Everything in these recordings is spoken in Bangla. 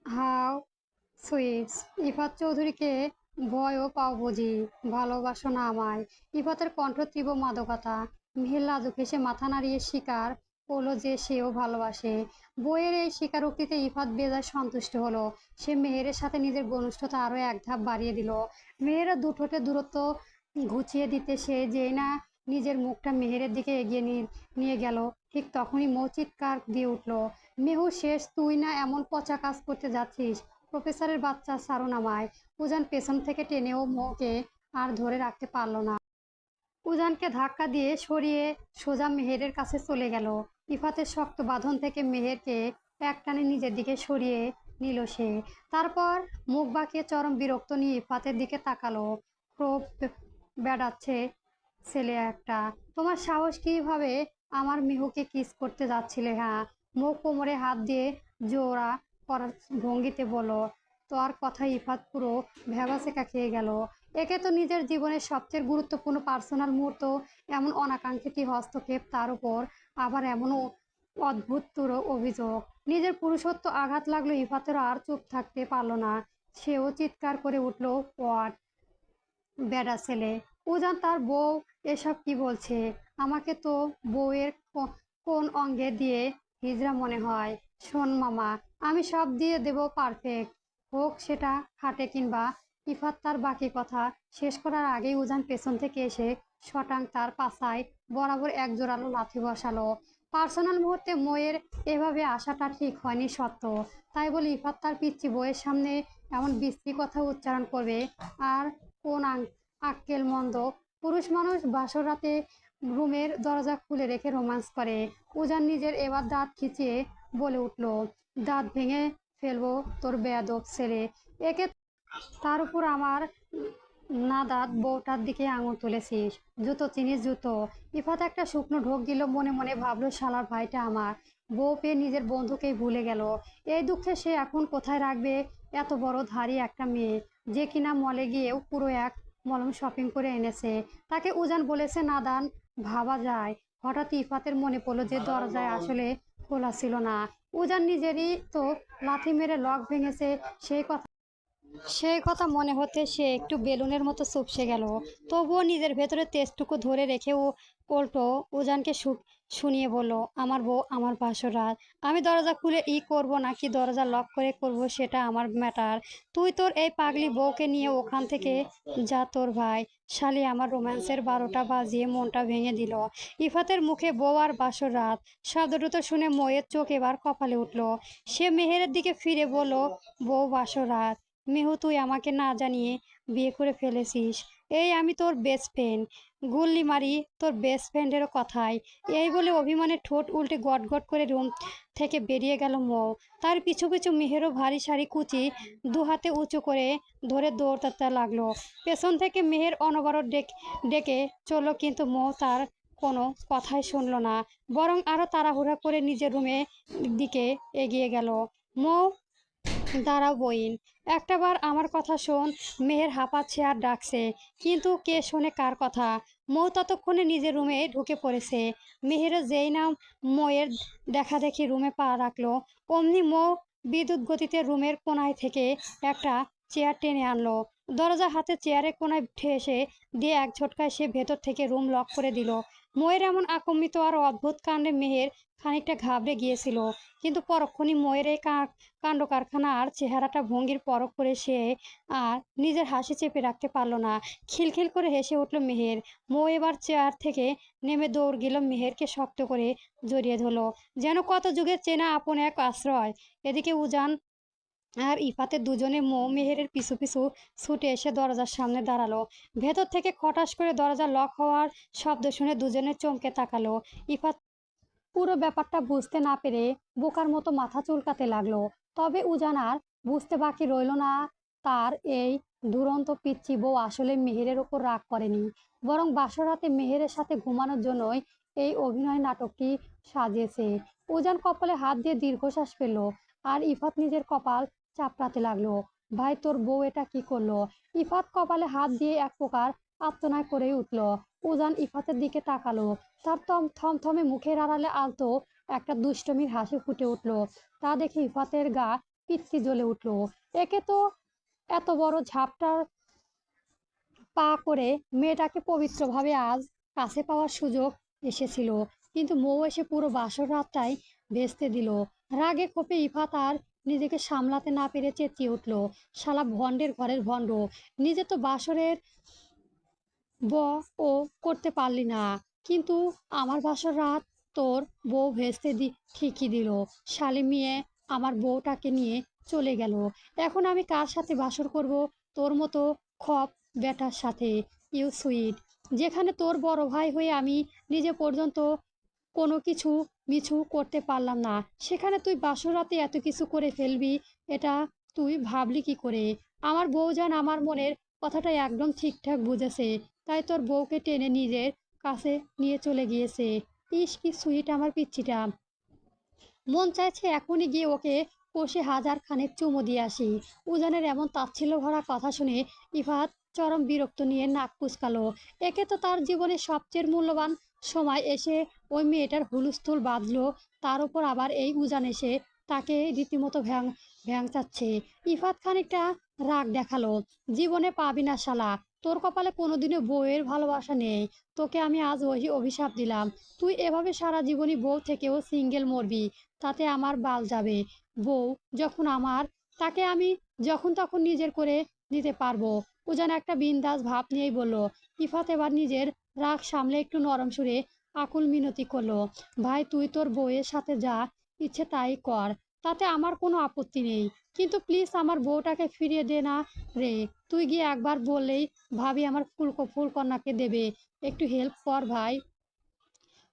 হাউ সুইটস ইফাত চৌধুরীকে ভয়ও পাও বুঝি, ভালোবাসো না আমায়? ইফাতের কণ্ঠ তীব্র মাদকতা। মেহের লাজুক হেসে মাথা নাড়িয়ে স্বীকার করলো যে সেও ভালোবাসে। বইয়ের এই স্বীকারোক্তিতে ইফাত বেজায় সন্তুষ্ট হলো। সে মেহেরের সাথে নিজের ঘনিষ্ঠতা আরো এক ধাপ বাড়িয়ে দিল। মেহেরের দুঠোঁটে দূরত্ব ঘুচিয়ে দিতে সে যেই না নিজের মুখটা মেহেরের দিকে এগিয়ে নিয়ে গেল, ঠিক তখনই মৌ চিৎকার দিয়ে উঠল, মেহু শেষ, তুই না এমন পচা কাজ করতে যাচ্ছিস? প্রফেসরের বাচ্চা, ছাড়ো না আমায়। উজান পেছন থেকে টেনেও মৌকে আর ধরে রাখতে পারল না। উজানকে ধাক্কা দিয়ে সরিয়ে সোজা মেহেরের কাছে চলে গেল। ইফাতের শক্ত বাঁধন থেকে মেহেরকে একটানে নিজের দিকে সরিয়ে নিল সে। তারপর মুখ বাঁকিয়ে চরম বিরক্ত নিয়ে ইফাতের দিকে তাকালো। ক্ষোভ বেড়াচ্ছে ছেলে একটা। তোমার সাহস, কিভাবে আমার মিহুকে কিস করতে যাচ্ছিলে? হ্যাঁ? মুখ কোমরে হাত দিয়ে জোড়া করার ভঙ্গিতে বলো। তোর কথা ইফাত পুরো ভ্যাবাচেকা খেয়ে গেল। একে তো নিজের জীবনের সবচেয়ে গুরুত্বপূর্ণ পার্সোনাল মুহূর্ত, এমন অনাকাঙ্ক্ষিত হস্তক্ষেপ, তার উপর আবার এমনও অদ্ভুত অভিযোগ। নিজের পুরুষত্ব আঘাত লাগলো ইফাতেরও, আর চুপ থাকতে পারলো না। সেও চিৎকার করে উঠল, হোয়াট বেডা ছেলে! উজান, তার বউ এসব কি বলছে? আমাকে তো বউয়ের কোন অঙ্গে দিয়ে হিজড়া মনে হয়? শোন মামা, আমি সব দিয়ে দেব পারফেক্ট, হোক সেটা খাটে কিংবা। ইফাত তার বাকি কথা শেষ করার আগেই উজান পেছন থেকে এসে শটাং তার পাছায় বরাবর এক জোরালো লাথি বসালো। পার্সোনাল মুহূর্তে ময়ের এভাবে আসাটা ঠিক হয়নি সত্য, তাই বলে ইফাত তার পিচ্চি বউয়ের সামনে এমন বিশ্রী কথা উচ্চারণ করবে? আর কোন আক্কেল মন্দ পুরুষ মানুষ বাসর রাতে রুমের দরজা খুলে রেখে রোমান্স করে? উজান নিজের এবার দাঁত খিচিয়ে বলে উঠল, দাঁত ভেঙে ফেলবো তোর বেয়াদব ছেলে! একে, তার উপর আমার নাদাত বউটার দিকে আঙুল তুলেছিস। জুতো চিনিস জুতো? ইফাত একটা শুকনো ঢোক দিল, মনে মনে ভাবলো, শালার ভাইটা আমার বউ পেয়ে নিজের বন্ধুকেই ভুলে গেল। এই দুঃখে সে এখন কোথায় রাখবে এত বড় ধারী একটা মেয়ে, যে কিনা মলে গিয়েও পুরো এক মলম শপিং করে এনেছে? তাকে উজান বলেছে নাদান, ভাবা যায়। হঠাৎ ইফাতের মনে পড়লো যে দরজায় আসলে খোলা ছিল না। উজান নিজেরই তো লাথি মেরে লক ভেঙেছে, সেই কথা মনে হতে সে একটু বেলুনের মতো চুপসে গেল। তবুও নিজের ভেতরে তেজটুকু ধরে রেখে ও উল্টো উজানকে শুনিয়ে বলল, আমার বউ, আমার বাসরাত, আমি দরজা খুলে করব নাকি দরজা লক করে করব সেটা আমার ম্যাটার। তুই তোর এই পাগলি বউকে নিয়ে ওখান থেকে যা। তোর ভাই শালি আমার রোম্যান্সের 12টা বাজিয়ে মনটা ভেঙে দিল। ইফাতের মুখে বউ আর বাসরাত শব্দটা শুনে ময়ের চোখ এবার কপালে উঠল। সে মেহেরের দিকে ফিরে বলল, বউ, বাসরাত, মেহু, তুই আমাকে না জানিয়ে বিয়ে করে ফেলেছিস। এই আমি তোর বেস্ট ফ্রেন্ড, গুল্লি মারি তোর বেস্ট ফ্রেন্ডেরও কথায়। এই বলে অভিমানে ঠোঁট উল্টে গট গট করে রুম থেকে বেরিয়ে গেল মৌ। তার পিছু পিছু মেহেরও ভারী সারি কুচি দু হাতে উঁচু করে ধরে দৌড়াতে লাগলো। পেছন থেকে মেহের অনবরত ডেকে চলল, কিন্তু মৌ তার কোনো কথাই শুনল না, বরং আরো তাড়াহুড়া করে নিজের রুমে দিকে এগিয়ে গেল। মৌ, দাঁড়াও বইন, একটাবার আমার কথা শোন। মেহের হাঁপাচ্ছে আর ডাকছে, কিন্তু কে শোনে কার কথা? মৌ ততক্ষণে নিজের রুমে ঢুকে পড়েছে। মেহেরও যেই না মৌয়ের দেখা দেখি রুমে পা রাখলো, অমনি মৌ বিদ্যুৎ গতিতে রুমের কোনায় থেকে একটা চেয়ার টেনে আনলো। দরজা হাতে চেয়ারের কোনায় ঠেসে দিয়ে এক ঝটকায় সে ভেতর থেকে রুম লক করে দিল। মৌয়ের এমন আক্রমিত আর অদ্ভুত কাণ্ডে মেহের খানিকটা ঘাবড়ে গিয়েছিল, কিন্তু পরক্ষণই মৌয়ের এই কাণ্ড কারখানা আর চেহারাটা ভঙ্গির পরখ করে সে আর নিজের হাসি চেপে রাখতে পারল না। খিলখিল করে হেসে উঠল মেহের। মৌ এবার চেয়ার থেকে নেমে দৌড় গেল, মেহেরকে শক্ত করে জড়িয়ে ধরলো, যেন কত যুগের চেনা আপন এক আশ্রয়। এদিকে উজান আর ইফাতে দুজনে মৌ মেহেরের পিছু পিছু ছুটে এসে দরজার সামনে দাঁড়ালো। ভেতর থেকে খটাস করে দরজা লক হওয়ার শব্দ শুনে দুজনে চমকে তাকালো। ইফাত পুরো ব্যাপারটা বুঝতে না পেরে বোকার মতো মাথা চুলকাতে লাগলো। তবে উজান আর বুঝতে বাকি রইল না, তার এই দুরন্ত পিচ্চি বউ আসলে মেহেরের ওপর রাগ করেনি, বরং বাসরাতে মেহেরের সাথে ঘুমানোর জন্যই এই অভিনয় নাটকটি সাজিয়েছে। উজান কপালে হাত দিয়ে দীর্ঘশ্বাস ফেলল, আর ইফাত নিজের কপাল চাপড়াতে লাগলো। ভাই, তোর বউ এটা কি করলো? ইফাত কপালে হাত দিয়ে এক প্রকার আর্তনাদ করে উঠল। উজান ইফাতের দিকে তাকালো, তার থমথমে মুখের আড়ালে আলতো একটা দুষ্টমির হাসি ফুটে উঠল। তা দেখে ইফাতের গা পিত্তি জ্বলে উঠল। একে তো এত বড় ঝাপটা পা করে মেয়েটাকে পবিত্রভাবে আজ কাছে পাওয়ার সুযোগ এসেছিল, কিন্তু মৌ এসে পুরো বাসর রাতটাই ভেস্তে দিল। রাগে ক্ষোভে ইফাত আর নিজেকে সামলাতে না পেরে চেঁচিয়ে উঠল, শালা ভণ্ডের ঘরের ভণ্ড, নিজে তো বাসরের ব ও করতে পারলি না, কিন্তু আমার বাসর রাত তোর বউ ঠিকই দিল। শালি মেয়ে আমার বউটাকে নিয়ে চলে গেল, এখন আমি কার সাথে বাসর করব? তোর মতো খপ বেটার সাথে। ইউ সুইট, যেখানে তোর বড় ভাই হয়ে আমি নিজে পর্যন্ত কোনো কিছু মিছু করতে পারলাম না, সেখানে তুই বাসর রাতে এত কিছু করে ফেলবি, এটা তুই ভাবলি কি করে? আমার বউজান আমার মনের কথাটা একদম ঠিকঠাক বুঝেছে, তাই তোর বউকে টেনে নিজের কাছে নিয়ে চলে গিয়েছে। ইস কি সুইট আমার পিচ্চিটা, মন চাইছে এখনই গিয়ে ওকে কষে হাজার খানেক চুমো দিয়ে আসি। উজানের এমন তাচ্ছিল্য ভরা কথা শুনে ইফাত চরম বিরক্ত নিয়ে নাক কুচকালো। একে তো তার জীবনের সবচেয়ে মূল্যবান সময় এসে ওই মেয়েটার হুলস্থুল বাঁধলো, তার উপর আবার এই উজান এসে তাকে রীতিমতো ভ্যাংচাচ্ছে। ইফাত খানিকটা রাগ দেখালো, জীবনে পাবি না শালা, তোর কপালে কোনোদিনও বউয়ের ভালোবাসা নেই, তোকে আমি আজ ওই অভিশাপ দিলাম, তুই এভাবে সারা জীবনই বউ থেকেও সিঙ্গেল মরবি, তাতে আমার বাল যাবে। বউ যখন আমার, তাকে আমি যখন তখন নিজের করে নিতে পারবো। উজান একটা বিন্দাস ভাব নিয়েই বলল। ইফাত এবার নিজের রাগ সামলে একটু নরম সুরে আকুল মিনতি করলো, ভাই তুই তোর বউয়ের সাথে যা ইচ্ছে তাই কর, তাতে আমার কোনো আপত্তি নেই, কিন্তু প্লিজ আমার বউটাকে ফিরিয়ে দে না রে। তুই গিয়ে একবার বললেই ভাবি আমার ফুলকন্যাকে দেবে, একটু হেল্প কর ভাই।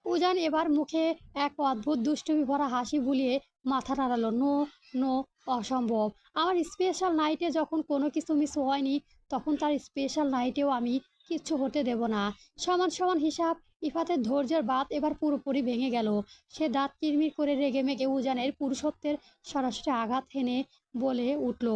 উজান এবার মুখে এক অদ্ভুত দুষ্টুমি ভরা হাসি বুলিয়ে মাথা নাড়ালো, নো নো, অসম্ভব। আমার স্পেশাল নাইটে যখন কোনো কিছু মিস হয়নি, তখন তার স্পেশাল নাইটেও আমি কিচ্ছু হতে দেব না। সমান সমান হিসাব। ইফাতের ধৈর্যের বাঁধ এবার পুরোপুরি ভেঙে গেল। সে দাঁত কিরমির করে রেগে মেগে উজানের পুরুষত্বের সরাসরি আঘাত হেনে বলে উঠল,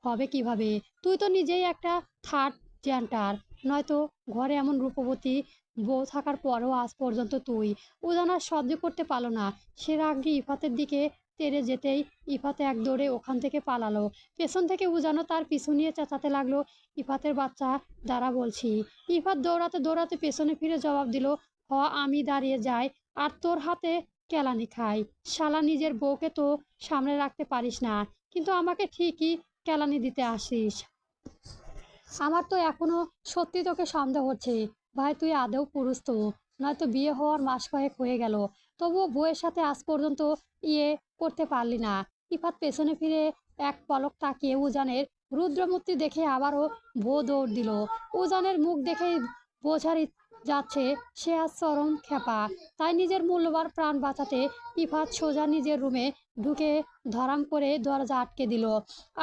হবে কিভাবে? তুই তো নিজেই একটা থার্ড জেন্টার, নয়তো ঘরে এমন রূপবতী বউ থাকার পরেও আজ পর্যন্ত তুই। উজান আর সহ্য করতে পারল না, সে রাগ নিয়ে ইফাতের দিকে তেড়ে যেতেই ইফাতে এক দৌড়ে ওখান থেকে পালালো। পেছন থেকে উজানও তার পিছু নিয়ে চেঁচাতে লাগলো, ইফাতের বাচ্চা দাঁড়া বলছি। ইফাত দৌড়াতে দৌড়াতে পেছনে ফিরে জবাব দিল, হ আমি দাঁড়িয়ে যাই আর তোর হাতে কেলানি খাই, শালা নিজের বউকে তো সামনে রাখতে পারিস না, কিন্তু আমাকে ঠিকই কেলানি দিতে আসিস। আমার তো এখনো সত্যি তোকে সন্দেহ হচ্ছে, ভাই তুই আদৌ পুরুষ তো? নয়তো বিয়ে হওয়ার মাস কয়েক হয়ে গেল, তবুও বউয়ের সাথে আজ পর্যন্ত ইয়ে করতে পারলি না। ইফাত পেছনে ফিরে এক পলক তাকিয়ে উজানের রুদ্রমূর্তি দেখে আবারও ভো দৌড় দিল। উজানের মুখ দেখেই বোঝার যাচ্ছে সে আজ চরম খেপা, তাই নিজের মূল্যবান প্রাণ বাঁচাতে ইফাত সোজা নিজের রুমে ঢুকে ধরাম করে দরজা আটকে দিল।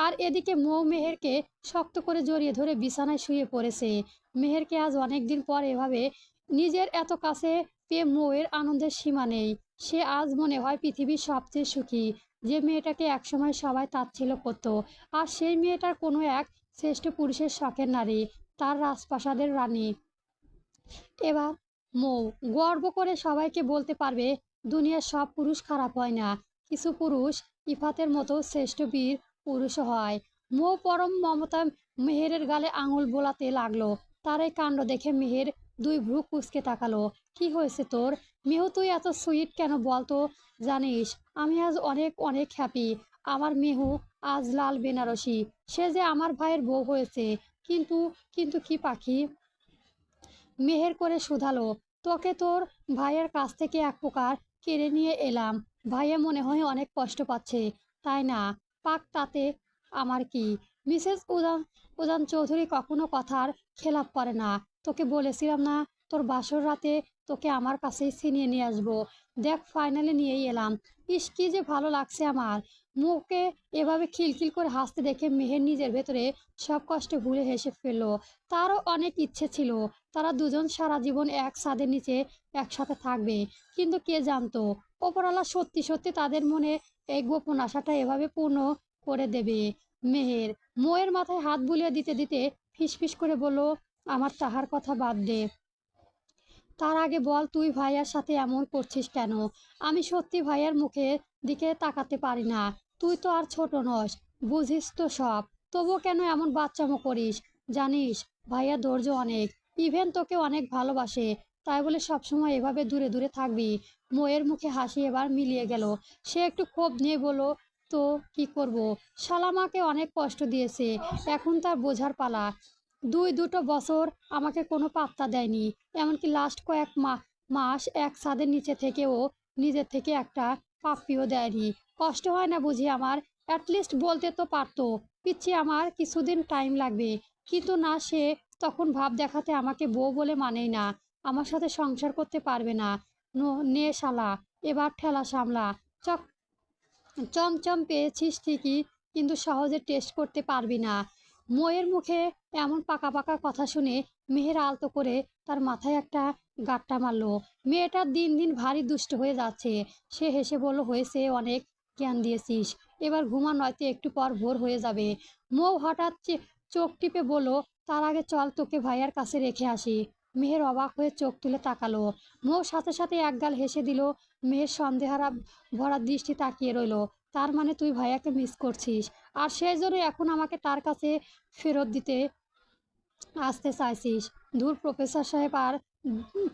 আর এদিকে মৌ মেহেরকে শক্ত করে জড়িয়ে ধরে বিছানায় শুয়ে পড়েছে। মেহেরকে আজ অনেকদিন পর এভাবে নিজের এত কাছে পেয়ে মৌয়ের আনন্দের সীমা নেই। সে আজ মনে হয় পৃথিবীর সবচেয়ে সুখী, যে মেয়েটাকে একসময় সবাই তাচ্ছিল্য করত, আর সেই মেয়েটার কোনো এক শ্রেষ্ঠ পুরুষের শখের নারী, তার রাজপ্রাসাদের রানী। এবার মৌ গর্ব করে সবাইকে বলতে পারবে, দুনিয়ার সব পুরুষ খারাপ হয় না, কিছু পুরুষ ইফাতের মতো শ্রেষ্ঠ বীর পুরুষও হয়। মৌ পরম মমতা মেহেরের গালে আঙুল বোলাতে লাগলো। তার এই কাণ্ড দেখে মেহের দুই ভ্রু কুঁচকে তাকালো। কি হয়েছে তোর মেহু, তুই এত সুইট কেন বলতো? জানিস আমি আজ অনেক অনেক হ্যাপি, আমার মেহু আজ লাল বেনারসি, সে যে আমার ভাইয়ের বউ হয়েছে। কিন্তু কিন্তু কি পাখি? মেহের করে শুধালো, তোকে তোর ভাইয়ের কাছ থেকে এক প্রকার কেড়ে নিয়ে এলাম, ভাইয়া মনে হয় অনেক কষ্ট পাচ্ছে, তাই না? পাক তাতে আমার কি? মিসেস উদান উদান চৌধুরী কখনো কথার খেলাপ করে না, তোকে বলেছিলাম না তোর বাসর রাতে তোকে আমার কাছেই ছিনিয়ে নিয়ে আসবো, দেখ ফাইনালি নিয়েই এলাম। ইস কি যে ভালো লাগছে আমার। মুখে এভাবে খিলখিল করে হাসতে দেখে মেহের নিজের ভেতরে সব কষ্ট ভুলে হেসে ফেললো। তারও অনেক ইচ্ছে ছিল তারা দুজন সারা জীবন এক ছাদের নিচে একসাথে থাকবে, কিন্তু কে জানতো ওপরওয়ালা সত্যি সত্যি তাদের মনে এই গোপন আশাটা এভাবে পূর্ণ করে দেবে। মেহের মোয়ের মাথায় হাত বুলিয়ে দিতে দিতে ফিসফিস করে বলল, আমার তাহার কথা বাদ দে, তার আগে বল তুই ভাইয়ার সাথে এমন করছিস কেন? আমি সত্যি ভাইয়ার মুখের দিকে তাকাতে পারি না, তুই তো আর ছোট নস, বুঝিস তো সব, তবুও কেন এমন বাচ্চামো করিস? জানিস ভাইয়া ধৈর্য অনেক, ইভেন তোকে অনেক ভালোবাসে, তাই বলে সবসময় এভাবে দূরে দূরে থাকবি? মোয়ের মুখে হাসি এবার মিলিয়ে গেল। সে একটু ক্ষোভ নিয়ে বলল, তো কি করব, শালামাকে অনেক কষ্ট দিয়েছে, এখন তার বোঝার পালা। দুটো বছর আমাকে কোনো পাত্তা দেয়নি, এমনকি লাস্ট কয়েক মাস এক ছাদের নিচে থেকেও নিজের থেকে একটা পাপ্পিও দেয়নি। কষ্ট হয় না বুঝি আমার? অ্যাটলিস্ট বলতে তো পারতো, পিচ্ছি আমার কিছুদিন টাইম লাগবে। কিন্তু না, সে তখন ভাব দেখাতে আমাকে বউ বলে মানেই না, আমার সাথে সংসার করতে পারবে না। নে শালা, এবার ঠেলা সামলা। চক চমচম পেয়েছিস ঠিকই, কিন্তু সহজে টেস্ট করতে পারবি না। মোয়ের মুখে এমন পাকা পাকা কথা শুনে মেহের আলতো করে তার মাথায় একটা গাঁট্টা মারলো। মেয়েটার দিন দিন ভারী দুষ্ট হয়ে যাচ্ছে। সে হেসে বলল, হয়েছে, অনেক জ্ঞান দিয়েছিস, এবার ঘুমা, নয়তো একটু পর ভোর হয়ে যাবে। মৌ হঠাৎ চোখ টিপে বলল, তার আগে চল তোকে ভাইয়ার কাছে রেখে আসি। মেহের অবাক হয়ে চোখ তুলে তাকালো। মৌ সাথে সাথে একগাল হেসে দিল। মেহের সন্দেহারা ভরা দৃষ্টি তাকিয়ে রইল। তার মানে তুই ভাইয়াকে মিস করছিস, আর সেই জন্য এখন আমাকে তার কাছে ফেরত দিতে আসতে চাইছিস? ধুর প্রফেসর সাহেব, আর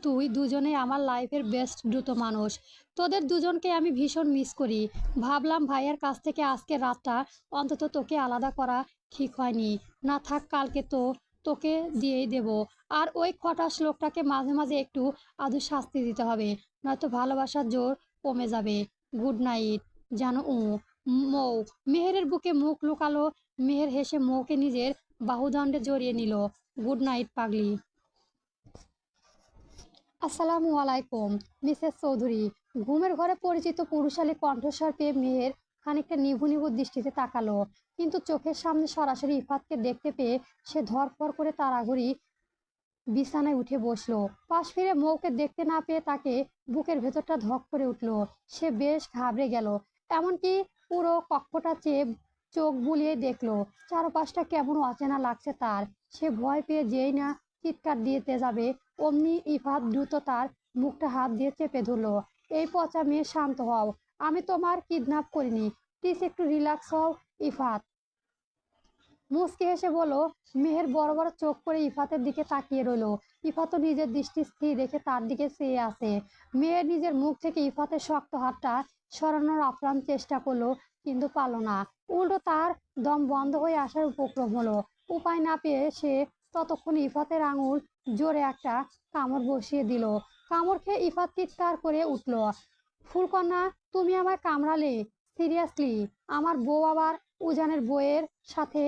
তুই দুজনেই আমার লাইফের বেস্ট দুটো মানুষ। তোদের দুজনকে আমি ভীষণ মিস করি। ভাবলাম ভাইয়ার কাছ থেকে আজকে রাতটা অন্তত তোকে আলাদা করা ঠিক হয়নি। না থাক, কালকে তো তোকে দিয়েই দেব। আর ওই খটাস লোকটাকে মাঝে মাঝে একটু আধু শাস্তি দিতে হবে, নয়তো ভালোবাসার জোর কমে যাবে। Good night. জানো মৌ। মেহেরের বুকে মুখ লুকালো। মেহের হেসে মৌকে নিজের বাহুদণ্ডে জড়িয়ে নিল। গুড নাইট পাগলি। আসসালামু আলাইকুম মিসেস চৌধুরী। ঘুমের ঘরে পরিচিত পুরুষালী কণ্ঠস্বর পেয়ে মেহের খানিকটা নিভু নিভু দৃষ্টিতে তাকালো, কিন্তু চোখের সামনে সরাসরি ইফাতকে দেখতে পেয়ে সে ধরফর করে তাড়াহুড়ি বিছানায় উঠে বসলো। পাশ ফিরে মৌকে দেখতে না পেয়ে তাকে বুকের ভেতরটা ধক করে উঠল। সে বেশ ঘাবড়ে গেল, এমনকি পুরো কক্ষটা চেয়ে চোখ বুলিয়ে দেখলো। চারপাশটা কেমন অচেনা লাগছে তার। সে ভয় পেয়ে যেই না চিৎকার দিতে যাবে, অমনি ইফাত দ্রুত তার মুখটা হাত দিয়ে চেপে ধরলো। এই পচা মেয়ে, শান্ত হও, আমি তোমার কিডন্যাপ করিনি, প্লিজ একটু রিল্যাক্স হও। ইফাত মুচকি হেসে বলল। মেহের বড় বড় চোখ করে ইফাতের দিকে তাকিয়ে রইল। ইফাতও নিজের দৃষ্টি স্থির রেখে তার দিকে চেয়ে আছে। মেয়ের নিজের মুখ থেকে ইফাতের শক্ত হাতটা সরানোর আপ্রাণ চেষ্টা করলো, কিন্তু পারল না। উল্টো তার দম বন্ধ হয়ে আসার উপক্রম হলো। উপায় না পেয়ে সে ততক্ষণ ইফাতের আঙুল জোরে একটা কামড় বসিয়ে দিল। কামড় খেয়ে ইফাত চিৎকার করে উঠল, ফুলকন্যা, তুমি আমায় কামড়ালে? সিরিয়াসলি? আমার বউ আবার উজানের বইয়ের সাথে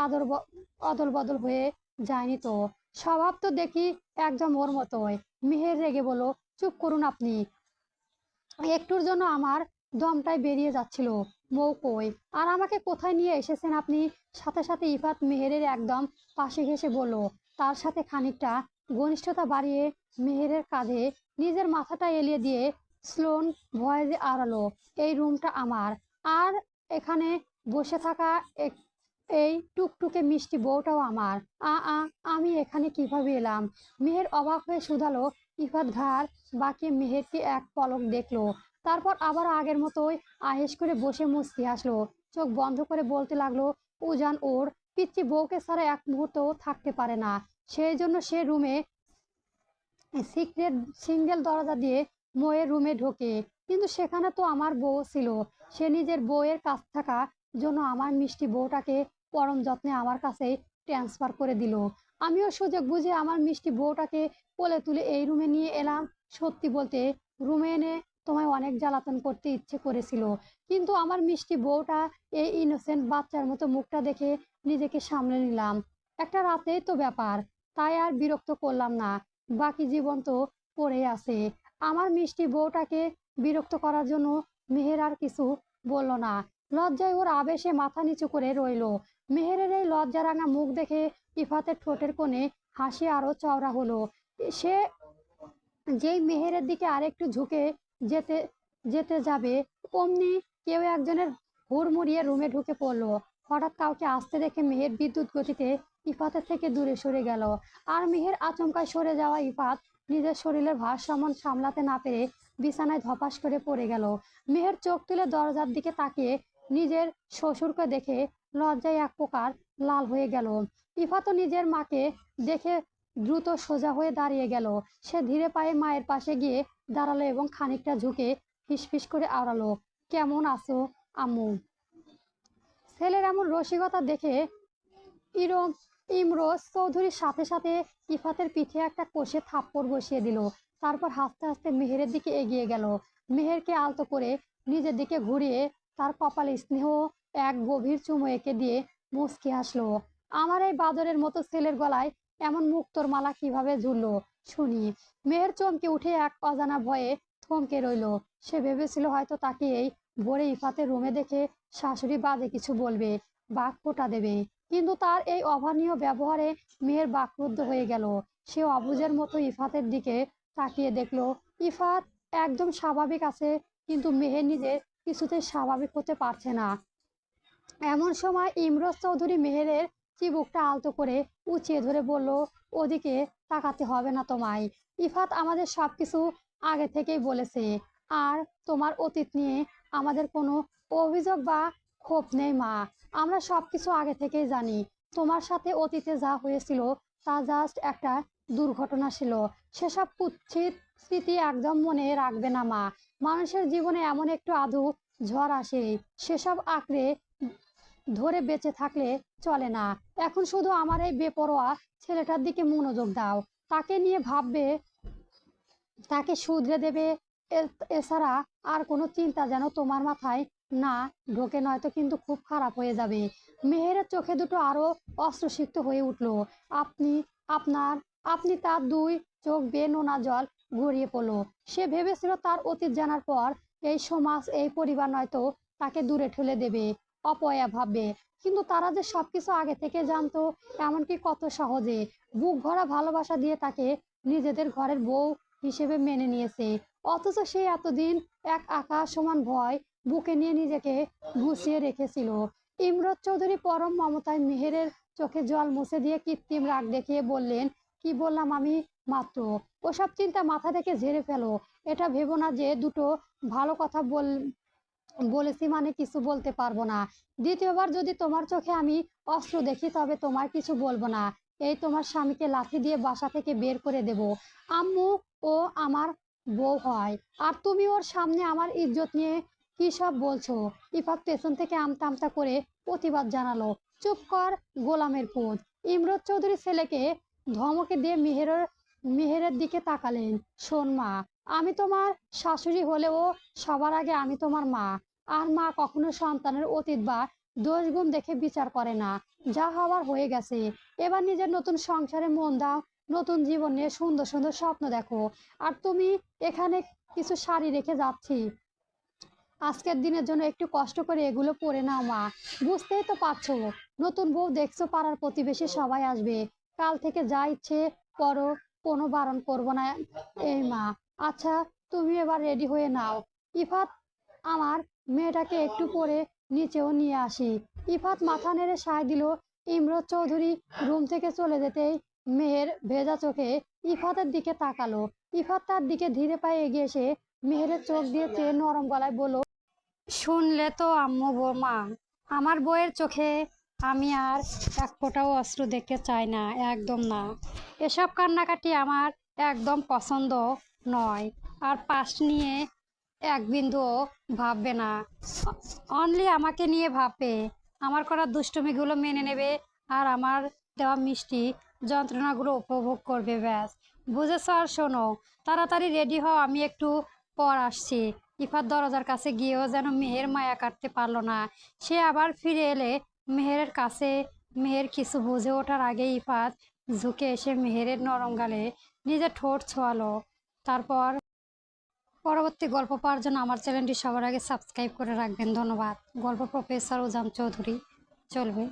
আদর অদল বদল হয়ে যায়নি তো? স্বভাব তো দেখি একদম ওর মতোই। মেহের রেগে বলো, চুপ করুন আপনি। একটুর জন্য আমার দমটাই বেরিয়ে যাচ্ছিল। বউ কই, আর আমাকে কোথায় নিয়ে এসেছেন আপনি? সাথে সাথে ইফাত মেহেরের একদম পাশে ঘেঁষে বলল, তার সাথে খানিকটা ঘনিষ্ঠতা বাড়িয়ে মেহেরের কাঁধে নিজের মাথাটা এলিয়ে দিয়ে স্লোন ভয়েসে আড়ালো, এই রুমটা আমার, আর এখানে বসে থাকা এই টুকটুকে মিষ্টি বউটাও আমার। আ আ আমি এখানে কিভাবে এলাম? মেহের অবাক হয়ে শুধালো। ইফাত ঘাড় বাঁকিয়ে মেহেরকে এক পলক দেখলো, তারপর আবার আগের মতোই আয়েশ করে বসে মুচকি হাসলো। চোখ বন্ধ করে বলতে লাগলো, উজান ওর পিচ্চি বউকে ছাড়া এক মুহূর্তও থাকতে পারে না, সেই জন্য সে রুমে সিক্রেট সিঙ্গেল দরজা দিয়ে মোয়ের রুমে ঢোকে। কিন্তু সেখানে তো আমার বউ ছিল। সে নিজের বউয়ের কাছ থাকা জন্য আমার মিষ্টি বউটাকে পরম যত্নে আমার কাছে ট্রান্সফার করে দিল। আমিও সুযোগ বুঝে আমার মিষ্টি বউটাকে কোলে তুলে এই রুমে নিয়ে এলাম। সত্যি বলতে, রুমে এনে তোমায় অনেক জ্বালাতন করতে ইচ্ছে করেছিল, কিন্তু আমার মিষ্টি বউটা এই ইনোসেন্ট বাচ্চার মতো মুখটা দেখে নিজেকে সামলে নিলাম। একটা রাতেই তো ব্যাপার, তাই আর বিরক্ত করলাম না। বাকি জীবন তো পড়ে আছে। আমার মিষ্টি বউটাকে বিরক্ত করার জন্য মেহের আর কিছু বলল না। লজ্জায় ওর আবেশে মাথা নিচু করে রইল। মেহেরের এই লজ্জারাঙা মুখ দেখে ইফাতের ঠোঁটের কোণে হাসি আরো চওড়া হলো। সে যেই মেহেরের দিকে আরেকটু ঝুঁকে যেতে যেতে যাবে, অমনি কেউ একজনের হুড়মুড়িয়ে রুমে ঢুকে পড়লো। হঠাৎ কাউকে আসতে দেখে মেহের বিদ্যুৎ গতিতে ইফাতের থেকে দূরে সরে গেল। আর মেহের আচমকায় সরে যাওয়া ইফাত নিজের শরীরের ভারসাম্য সামলাতে না পেরে বিছানায় ধপাস করে পড়ে গেল। মেহের চোখ তুলে দরজার দিকে তাকিয়ে নিজের শ্বশুরকে দেখে লজ্জায় এক প্রকার লাল হয়ে গেল। ইফাতও নিজের মাকে দেখে দ্রুত সোজা হয়ে দাঁড়িয়ে গেল। সে ধীরে পায়ে মায়ের পাশে গিয়ে দাঁড়ালো এবং খানিকটা ঝুঁকে ফিসফিস করে আওড়ালো, কেমন আছো আম্মু? ছেলের এমন রসিকতা দেখে ইরম ইমরোজ চৌধুরীর সাথে সাথে ইফাতের পিঠে একটা কষে থাপ্পড় বসিয়ে দিল। তারপর হাসতে হাসতে মেহেরের দিকে এগিয়ে গেল। মেহেরকে আলতো করে নিজের দিকে ঘুরিয়ে তার কপালে স্নেহ এক গভীর চুমু এঁকে দিয়ে মুচকি হাসলো। আমার এই বাদরের মতো ছেলের গলায় এমন মুক্তোর মালা কিভাবে ঝুললো শুনি। মেহের চমকে উঠে এক অজানা ভয়ে থমকে রইল। সে ভেবেছিল হয়তো তাকে এই ভোরে ইফাতের রুমে দেখে শাশুড়ি বাজে কিছু বলবে বা খোঁটা দেবে, কিন্তু তার এই অভাবনীয় ব্যবহারে মেয়ের বাকরুদ্ধ হয়ে গেল। সে অবুঝের মতো ইফাতের দিকে তাকিয়ে দেখলো ইফাত একদম স্বাভাবিক আছে, কিন্তু মেহের নিজে কিছুতে স্বাভাবিক হতে পারছে না। এমন সময় ইমরোজ চৌধুরী মেহেরের চিবুকটা আলতো করে উঁচিয়ে ধরে বলল, ওদিকে তাকাতে হবে না তোমায়। ইফাত আমাদের সবকিছু আগে থেকেই বলেছে, আর তোমার অতীত নিয়ে আমাদের কোনো অভিযোগ বা ক্ষোভ নেই মা। আমরা সবকিছু আগে থেকেই জানি। তোমার সাথে অতীতে যা হয়েছিল তা জাস্ট একটা দুর্ঘটনা ছিল। সেসব কুৎসিত স্মৃতি একদম মনে রাখবে না মা। মানুষের জীবনে এমন একটু আধু ঝড় আসে, সেসব আঁকড়ে ধরে বেঁচে থাকলে চলে না। এখন শুধু আমার এই বেপরোয়া ছেলেটার দিকে মনোযোগ দাও। তাকে নিয়ে ভাববে, তাকে শুধরে দেবে। এছাড়া আর কোনো চিন্তা যেন তোমার মাথায় না ঢোকে, নয়তো কিন্তু খুব খারাপ হয়ে যাবে। মেহেরের চোখে দুটো আরো অশ্রুসিক্ত হয়ে উঠল। আপনি আপনার আপনি তার দুই চোখ বেয়ে নোনা জল গড়িয়ে পড়লো। সে ভেবেছিল তার অতীত জানার পর এই সমাজ, এই পরিবার নয়তো তাকে দূরে ঠেলে দেবে, অপয়া ভাববে। কিন্তু তারা যে সবকিছু আগে থেকে জানতো, এমনকি কত সহজে বুক ভরা ভালোবাসা দিয়ে তাকে নিজেদের ঘরের বউ হিসেবে মেনে নিয়েছে। অথচ সে এতদিন এক আকাশ সমান ভয় বুকে নিয়ে নিজেকে গুছিয়ে রেখেছিল। ইমরোজ চৌধুরী পরম মমতায় মেহেরের চোখে জল মুছে দিয়ে কৃত্রিম রাগ দেখিয়ে বললেন, কি বললাম আমি মাত্র? ওসব চিন্তা মাথা থেকে ঝেড়ে ফেলো। এটা ভেবো না যে দুটো ভালো কথা বলেছি মানে কিছু বলতে পারবো না। দ্বিতীয়বার যদি তোমার চোখে আমি অস্ত্র দেখি তবে তোমার কিছু বলবো না। এই তোমার স্বামীকে লাথি দিয়ে বাসা থেকে বের করে দেব। আম্মু ও আমার বউ হয়, আর তুমি ওর সামনে আমার ইজ্জত নিয়ে কি সব বলছো? ইফাত পেছন থেকে আমতা আমতা করে প্রতিবাদ জানালো, চুপ কর গোলামের পুত। ইমরোজ চৌধুরী ছেলেকে ধমকে দিয়ে মেহেরের দিকে তাকালেন, শোন মা, আমি তোমার শাশুড়ি হলেও সবার আগে আমি তোমার মা। আর মা কখনো সন্তানের অতীত বা দোষ গুণ দেখে বিচার করে না। যা হওয়ার হয়ে গেছে, এবার নিজের নতুন সংসারে মন দাও। নতুন জীবন নিয়ে সুন্দর সুন্দর স্বপ্ন দেখো। আর তুমি এখানে কিছু শাড়ি রেখে যাচ্ছি, আজকের দিনের জন্য একটু কষ্ট করে এগুলো পরে নাও মা। বুঝতেই তো পারছো, নতুন বউ দেখছো, পাড়ার প্রতিবেশী সবাই আসবে। কাল থেকে যা ইচ্ছে করো, কোনো বারণ করবো না এই মা। আচ্ছা, তুমি এবার রেডি হয়ে নাও। ইফাত, আমার মেয়েটাকে একটু পরে নিচেও নিয়ে আসি। ইফাত মাথা নেড়ে সায় দিল। ইমরোজ চৌধুরী রুম থেকে চলে যেতেই মেহের ভেজা চোখে ইফাতের দিকে তাকালো। ইফাত তার দিকে ধীরে পায়ে এগিয়ে এসে মেহেরের চোখ দিয়ে চেয়ে নরম গলায় বলল, শুনলে তো আম্মু বৌমা, আমার বউয়ের চোখে আমি আর এক ফোঁটাও অশ্রু দেখতে চাই না, একদম না। এসব কান্নাকাটি আমার একদম পছন্দ নয়। আর পাস্ট নিয়ে এক বিন্দুও ভাববে না, অনলি আমাকে নিয়ে ভাববে। আমার করা দুষ্টুমিগুলো মেনে নেবে আর আমার দেওয়া মিষ্টি যন্ত্রণাগুলো উপভোগ করবে, ব্যাস। বুঝেছ? আর শোনো, তাড়াতাড়ি রেডি হও, আমি একটু পর আসছি। ইফাত দরজার কাছে গিয়েও যেন মেহের মায়া কাটতে পারল না। সে আবার ফিরে এলে মেহেরের কাছে। মেহের কিছু বুঝে ওঠার আগেই ইফাত ঝুঁকে এসে মেহেরের নরম গালে নিজের ঠোঁট ছোঁয়ালো। তারপর পরবর্তী গল্প পাওয়ার জন্য আমার চ্যানেলটি সবার আগে সাবস্ক্রাইব করে রাখবেন। ধন্যবাদ। গল্প প্রফেসর উজান চৌধুরী চলবে।